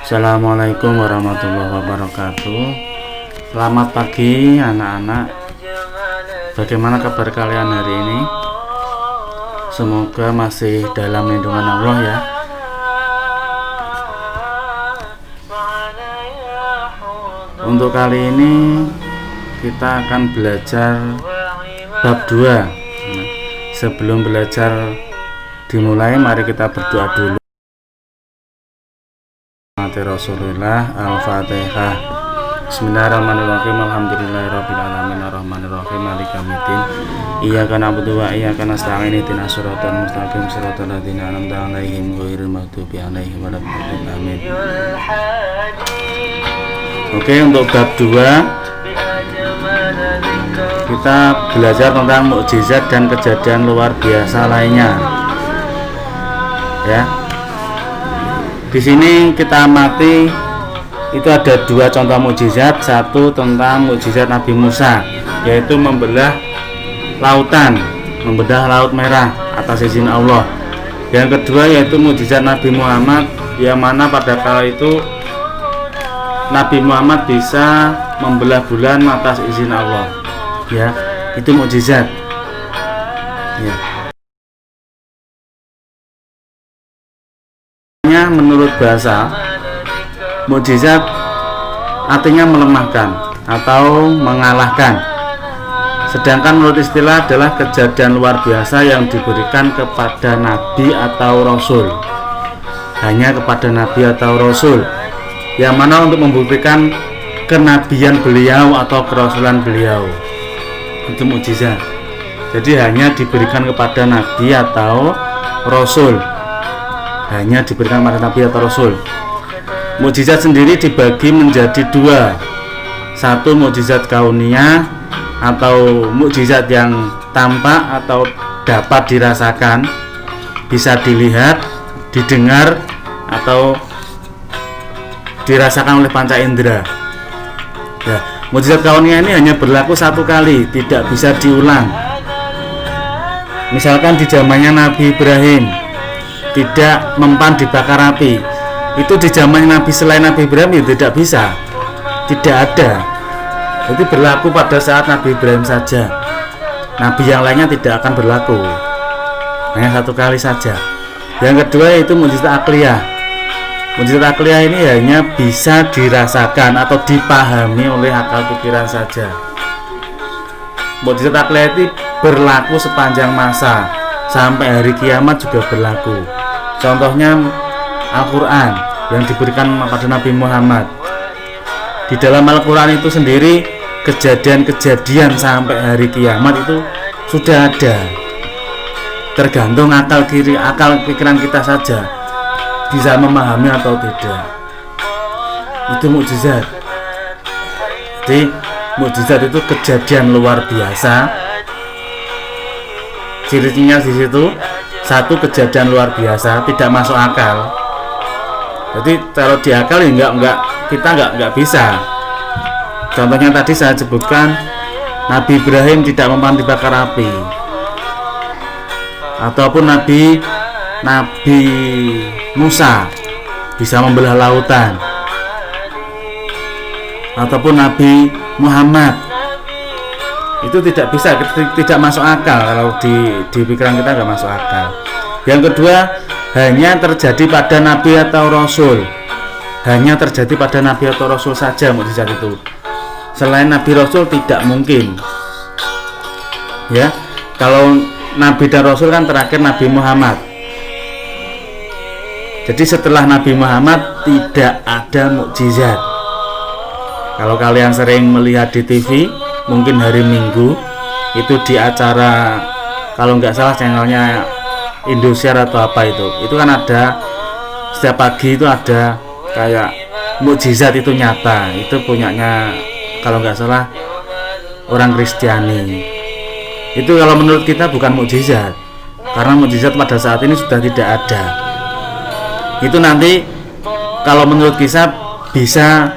Assalamualaikum warahmatullahi wabarakatuh. Selamat pagi anak-anak. Bagaimana kabar kalian hari ini? Semoga masih dalam lindungan Allah ya. Untuk kali ini kita akan belajar bab 2. Sebelum belajar dimulai, mari kita berdoa dulu. Rasulullah Al-Fatihah. Bismillahirrahmanirrahim. Alhamdulillahirabbil alamin arrahmanirrahim maliki yaumiddin. Iyyaka na'budu wa iyyaka nasta'in ihdinas siratal mustaqim siratal ladzina an'amta 'alaihim ghairil maghdubi 'alaihim waladdallin. Amin. Oke, untuk bab 2 kita belajar tentang mukjizat dan kejadian luar biasa lainnya. Ya. Di sini kita amati itu ada 2 contoh mukjizat. Satu tentang mukjizat Nabi Musa, yaitu membelah lautan, membelah laut merah atas izin Allah. Yang kedua yaitu mukjizat Nabi Muhammad, yang mana pada kala itu Nabi Muhammad bisa membelah bulan atas izin Allah. Ya, itu mukjizat. Ya. Menurut bahasa, mukjizat artinya melemahkan atau mengalahkan. Sedangkan menurut istilah adalah kejadian luar biasa yang diberikan kepada nabi atau rasul. Hanya kepada nabi atau rasul, yang mana untuk membuktikan kenabian beliau atau kerasulan beliau. Itu mukjizat. Jadi hanya diberikan kepada nabi atau rasul. Hanya diberikan kepada nabi atau rasul. Mukjizat sendiri dibagi menjadi 2. Satu mukjizat kauniyah atau mukjizat yang tampak atau dapat dirasakan, bisa dilihat, didengar atau dirasakan oleh panca indera. Ya, mukjizat kauniyah ini hanya berlaku 1 kali, tidak bisa diulang. Misalkan di zamannya Nabi Ibrahim tidak mempan dibakar api, itu di zaman Nabi selain Nabi Ibrahim ya tidak bisa, tidak ada. Itu berlaku pada saat Nabi Ibrahim saja. Nabi yang lainnya tidak akan berlaku, hanya 1 kali saja. Yang kedua yaitu mukjizat akliyah. Mukjizat akliyah ini hanya bisa dirasakan atau dipahami oleh akal pikiran saja. Mukjizat akliyah itu berlaku sepanjang masa, sampai hari kiamat juga berlaku. Contohnya Al-Quran yang diberikan pada Nabi Muhammad. Di dalam Al-Quran itu sendiri kejadian-kejadian sampai hari kiamat itu sudah ada. Tergantung akal pikiran kita saja bisa memahami atau tidak. Itu mukjizat. Jadi mukjizat itu kejadian luar biasa. Ciri-cirinya di situ, 1 kejadian luar biasa, tidak masuk akal. Jadi kalau di akal ya kita nggak bisa. Contohnya tadi saya sebutkan Nabi Ibrahim tidak mempan dibakar api, ataupun Nabi Musa bisa membelah lautan, ataupun Nabi Muhammad. Itu tidak bisa, tidak masuk akal. Kalau di pikiran kita nggak masuk akal. Yang kedua, hanya terjadi pada nabi atau rasul. Hanya terjadi pada nabi atau rasul saja mukjizat itu. Selain nabi rasul tidak mungkin. Ya, kalau nabi dan rasul kan terakhir Nabi Muhammad. Jadi setelah Nabi Muhammad tidak ada mukjizat. Kalau kalian sering melihat di TV, mungkin hari Minggu itu di acara, kalau nggak salah channelnya Indosiar atau apa itu kan ada setiap pagi itu ada kayak mukjizat itu nyata. Itu punyanya kalau nggak salah orang Kristiani. Itu kalau menurut kita bukan mukjizat, karena mukjizat pada saat ini sudah tidak ada. Itu nanti kalau menurut kisah bisa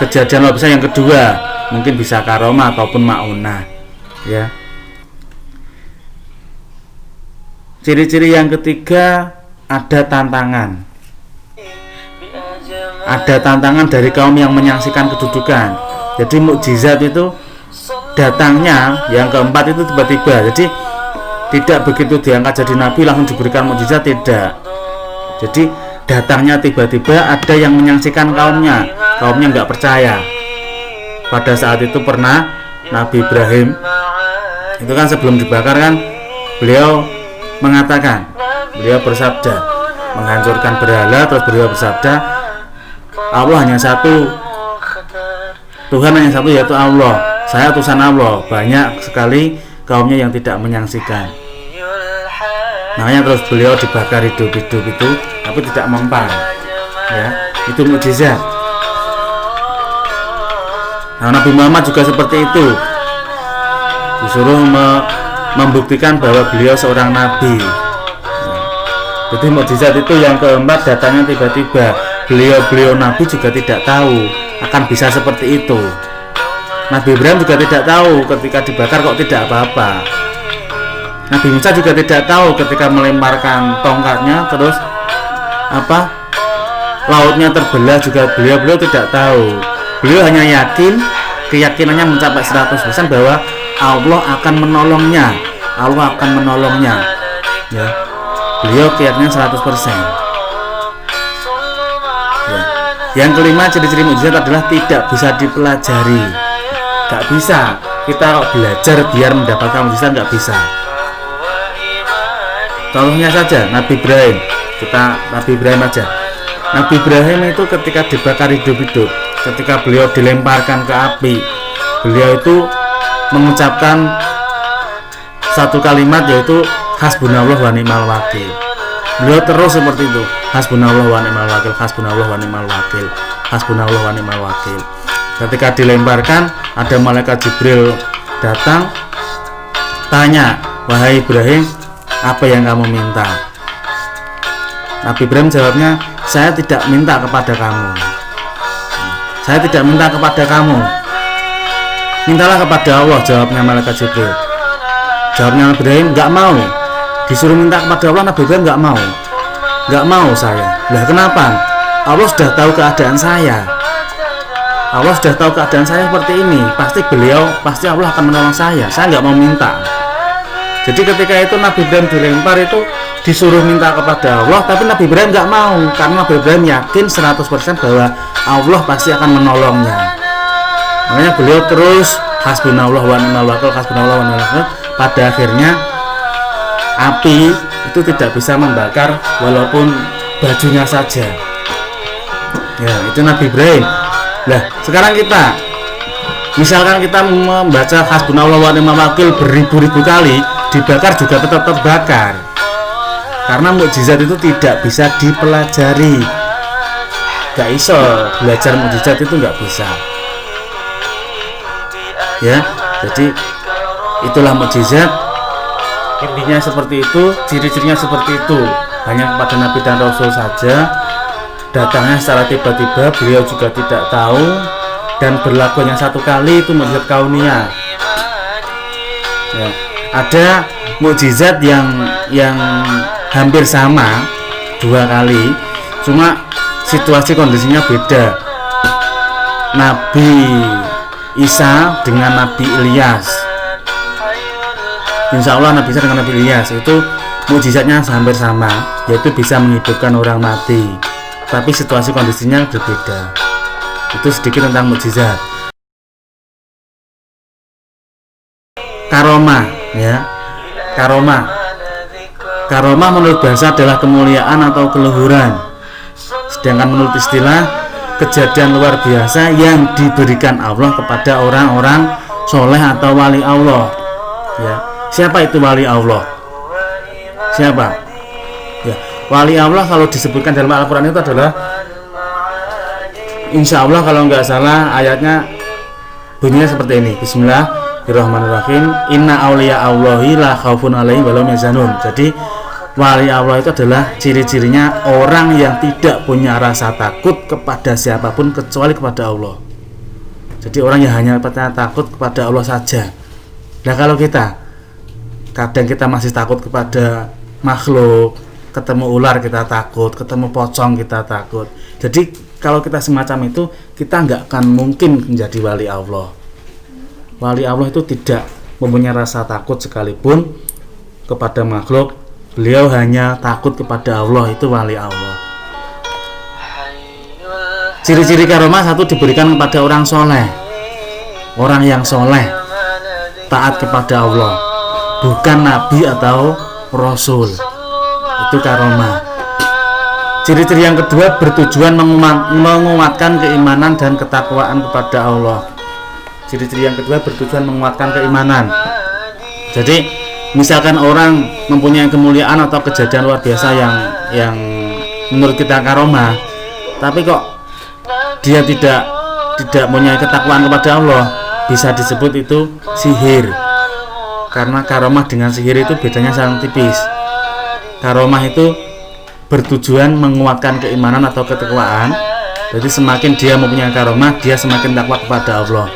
kejadian luar biasa yang kedua, mungkin bisa karomah ataupun maunah. Ya. Ciri-ciri yang ketiga ada tantangan. ada tantangan dari kaum yang menyaksikan kedudukan. Jadi mukjizat itu datangnya yang keempat itu tiba-tiba. Jadi tidak begitu diangkat jadi nabi langsung diberikan mukjizat, tidak. Jadi datangnya tiba-tiba, ada yang menyaksikan kaumnya nggak percaya. Pada saat itu pernah Nabi Ibrahim itu kan sebelum dibakar kan beliau mengatakan, beliau bersabda, menghancurkan berhala, terus beliau bersabda, Allah hanya satu, Tuhan hanya satu, yaitu Allah, saya utusan Allah. Banyak sekali kaumnya yang tidak menyaksikan. Makanya terus beliau dibakar hidup-hidup itu, tapi tidak mempan, ya, itu mukjizat. Nah, Nabi Muhammad juga seperti itu, disuruh membuktikan bahwa beliau seorang nabi. Jadi mukjizat itu yang keempat datangnya tiba-tiba. Beliau nabi juga tidak tahu akan bisa seperti itu. Nabi Ibrahim juga tidak tahu ketika dibakar kok tidak apa-apa. Nabi Musa juga tidak tahu ketika melemparkan tongkatnya terus lautnya terbelah, juga beliau tidak tahu. Beliau hanya yakin, keyakinannya mencapai 100% bahwa Allah akan menolongnya. Ya. Beliau keyakinan 100%. Ya. Yang kelima, ciri-ciri mukjizat adalah tidak bisa dipelajari. Gak bisa kita belajar biar mendapatkan mukjizat, gak bisa. Contohnya saja Nabi Ibrahim, Nabi Ibrahim aja. Nabi Ibrahim itu ketika dibakar hidup-hidup, ketika beliau dilemparkan ke api, beliau itu mengucapkan satu kalimat, yaitu hasbunallah wa ni'mal wakil. Beliau terus seperti itu, hasbunallah wa ni'mal wakil, hasbunallah wa ni'mal wakil, hasbunallah wa ni'mal wakil. Ketika dilemparkan, ada malaikat Jibril datang, tanya, wahai Ibrahim, apa yang kamu minta? Nabi Ibrahim jawabnya, saya tidak minta kepada kamu. Saya tidak minta kepada kamu. Mintalah kepada Allah, jawabnya malaikat Jibril. Jawabnya Nabi Ibrahim, nggak mau. Disuruh minta kepada Allah, Nabi Ibrahim nggak mau saya. Lah kenapa? Allah sudah tahu keadaan saya. Allah sudah tahu keadaan saya seperti ini. Pasti Allah akan menolong saya. Saya nggak mau minta. Jadi ketika itu Nabi Ibrahim dilempar itu disuruh minta kepada Allah, tapi Nabi Ibrahim nggak mau, karena Nabi Ibrahim yakin 100% bahwa Allah pasti akan menolongnya. Makanya beliau terus hasbunallah wa ni'mal wakil, hasbunallah wa ni'mal wakil. Pada akhirnya api itu tidak bisa membakar walaupun bajunya saja. Ya, itu Nabi Ibrahim. Lah, sekarang misalkan kita membaca hasbunallah wa ni'mal wakil beribu-ribu kali, dibakar juga tetap terbakar, karena mukjizat itu tidak bisa dipelajari. Gak iso belajar mukjizat itu, gak bisa. Ya, jadi itulah mukjizat. Intinya seperti itu, ciri-cirinya seperti itu. Hanya kepada Nabi dan Rasul saja datangnya secara tiba-tiba, beliau juga tidak tahu, dan berlakunya satu kali itu mukjizat kauniyah. Ya. Ada mukjizat yang hampir sama 2 kali, cuma situasi kondisinya beda. Nabi Isa dengan Nabi Ilyas. Insya Allah Nabi Isa dengan Nabi Ilyas itu mukjizatnya hampir sama, yaitu bisa menghidupkan orang mati, tapi situasi kondisinya berbeda. Itu sedikit tentang mukjizat. Karomah, ya. Karomah menurut bahasa adalah kemuliaan atau keluhuran. Sedangkan menurut istilah, kejadian luar biasa yang diberikan Allah kepada orang-orang soleh atau wali Allah. Ya. Siapa itu wali Allah? Siapa? Ya, wali Allah kalau disebutkan dalam Al-Quran itu adalah, insya Allah kalau nggak salah ayatnya bunyinya seperti ini. Bismillahirrahmanirrahim. Inna awliya Allahi la khaufun alaihim wa lahum yahzanun. Jadi wali Allah itu adalah ciri-cirinya orang yang tidak punya rasa takut kepada siapapun kecuali kepada Allah. Jadi orang yang hanya takut kepada Allah saja. Nah, kalau kadang kita masih takut kepada makhluk, ketemu ular kita takut, ketemu pocong kita takut. Jadi kalau kita semacam itu, kita nggak akan mungkin menjadi wali Allah. Wali Allah itu tidak mempunyai rasa takut sekalipun kepada makhluk. Beliau hanya takut kepada Allah, itu wali Allah. Ciri-ciri karomah satu, diberikan kepada orang soleh, orang yang soleh, taat kepada Allah, bukan nabi atau rasul. Itu karomah. Ciri-ciri yang kedua, bertujuan menguatkan keimanan dan ketakwaan kepada Allah. Ciri-ciri yang kedua, bertujuan menguatkan keimanan. Jadi misalkan orang mempunyai kemuliaan atau kejadian luar biasa yang menurut kita karomah, tapi kok dia tidak mempunyai ketakwaan kepada Allah, bisa disebut itu sihir. Karena karomah dengan sihir itu bedanya sangat tipis. Karomah itu bertujuan menguatkan keimanan atau ketakwaan. Jadi semakin dia mempunyai karomah, dia semakin takwa kepada Allah.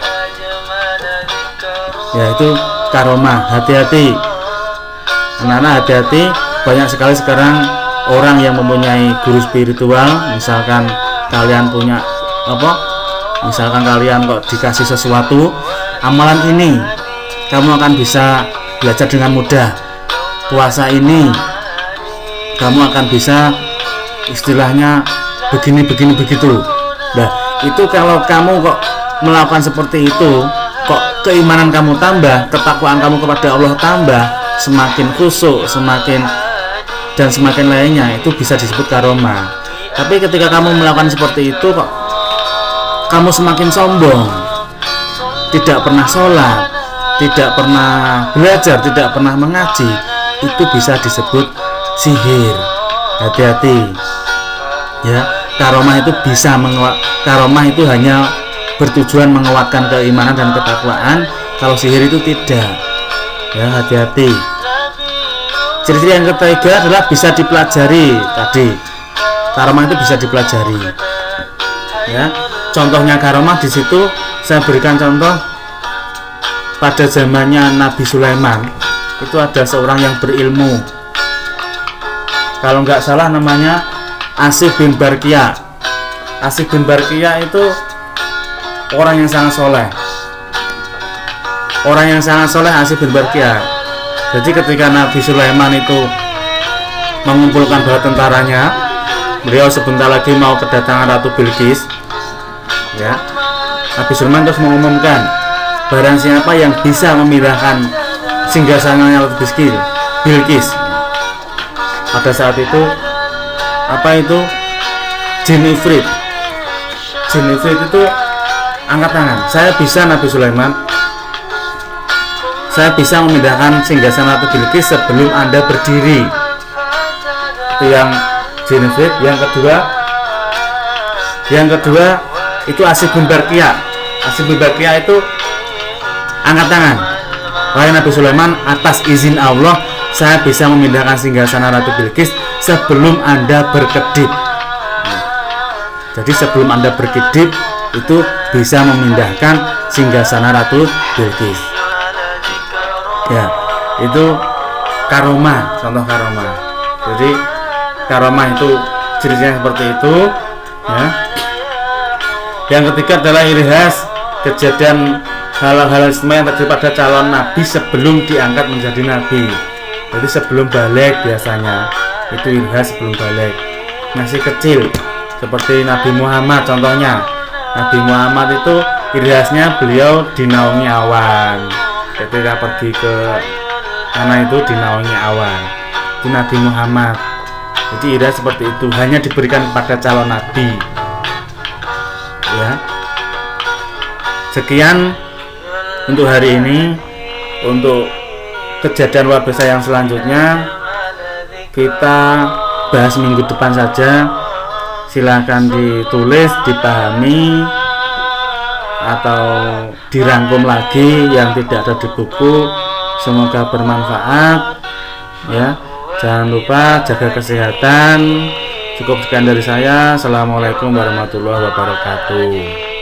Ya, itu karomah. Hati-hati, anak-anak, hati-hati. Banyak sekali sekarang orang yang mempunyai guru spiritual. Misalkan kalian punya misalkan kalian kok dikasih sesuatu, amalan ini kamu akan bisa belajar dengan mudah, puasa ini kamu akan bisa istilahnya begini begitu. Nah, itu kalau kamu kok melakukan seperti itu, kok keimanan kamu tambah, ketakwaan kamu kepada Allah tambah, semakin khusyuk, semakin lainnya, itu bisa disebut karomah. Tapi ketika kamu melakukan seperti itu, kok kamu semakin sombong, tidak pernah sholat, tidak pernah belajar, tidak pernah mengaji, itu bisa disebut sihir. Hati-hati ya. Karomah itu karomah itu hanya bertujuan menguatkan keimanan dan ketakwaan. Kalau sihir itu tidak. Ya, hati-hati. Ciri-ciri yang ketiga adalah bisa dipelajari. Tadi karomah itu bisa dipelajari. Ya, contohnya karomah di situ saya berikan contoh pada zamannya Nabi Sulaiman. Itu ada seorang yang berilmu. Kalau nggak salah namanya Asif bin Barkia. Asif bin Barkia itu orang yang sangat soleh. Asif bin Barkia. Jadi ketika Nabi Sulaiman itu mengumpulkan bala tentaranya, beliau sebentar lagi mau kedatangan Ratu Bilqis. Ya, Nabi Sulaiman terus mengumumkan, barang siapa yang bisa memindahkan singgasananya Ratu Bilqis. Pada saat itu jin ifrit itu angkat tangan. Saya bisa, Nabi Sulaiman, saya bisa memindahkan singgasana Ratu Bilqis sebelum Anda berdiri. Itu yang jin ifrit. Yang kedua itu Asif bin Barkia. Asif bin Barkia itu angkat tangan. Wahai Nabi Sulaiman, atas izin Allah saya bisa memindahkan singgasana Ratu Bilqis sebelum Anda berkedip. Jadi sebelum Anda berkedip itu bisa memindahkan singgasana Ratu Bilqis. Ya, itu karomah, contoh karomah. Jadi karomah itu cirinya seperti itu. Ya. Yang ketiga adalah irhas, kejadian hal-hal istimewa yang terjadi pada calon nabi sebelum diangkat menjadi nabi. Jadi sebelum balik, biasanya itu irhas sebelum balik. Masih kecil, seperti Nabi Muhammad contohnya. Nabi Muhammad itu irhasnya beliau dinaungi awan. Ketika pergi ke sana itu dinaungi awan. Itu Nabi Muhammad. Jadi irhas seperti itu hanya diberikan kepada calon nabi. Ya. Sekian untuk hari ini. Untuk kejadian luar biasa yang selanjutnya kita bahas minggu depan saja. Silahkan ditulis, dipahami atau dirangkum lagi yang tidak ada di buku. Semoga bermanfaat ya. Jangan lupa jaga kesehatan. Cukup sekian dari saya. Assalamualaikum warahmatullahi wabarakatuh.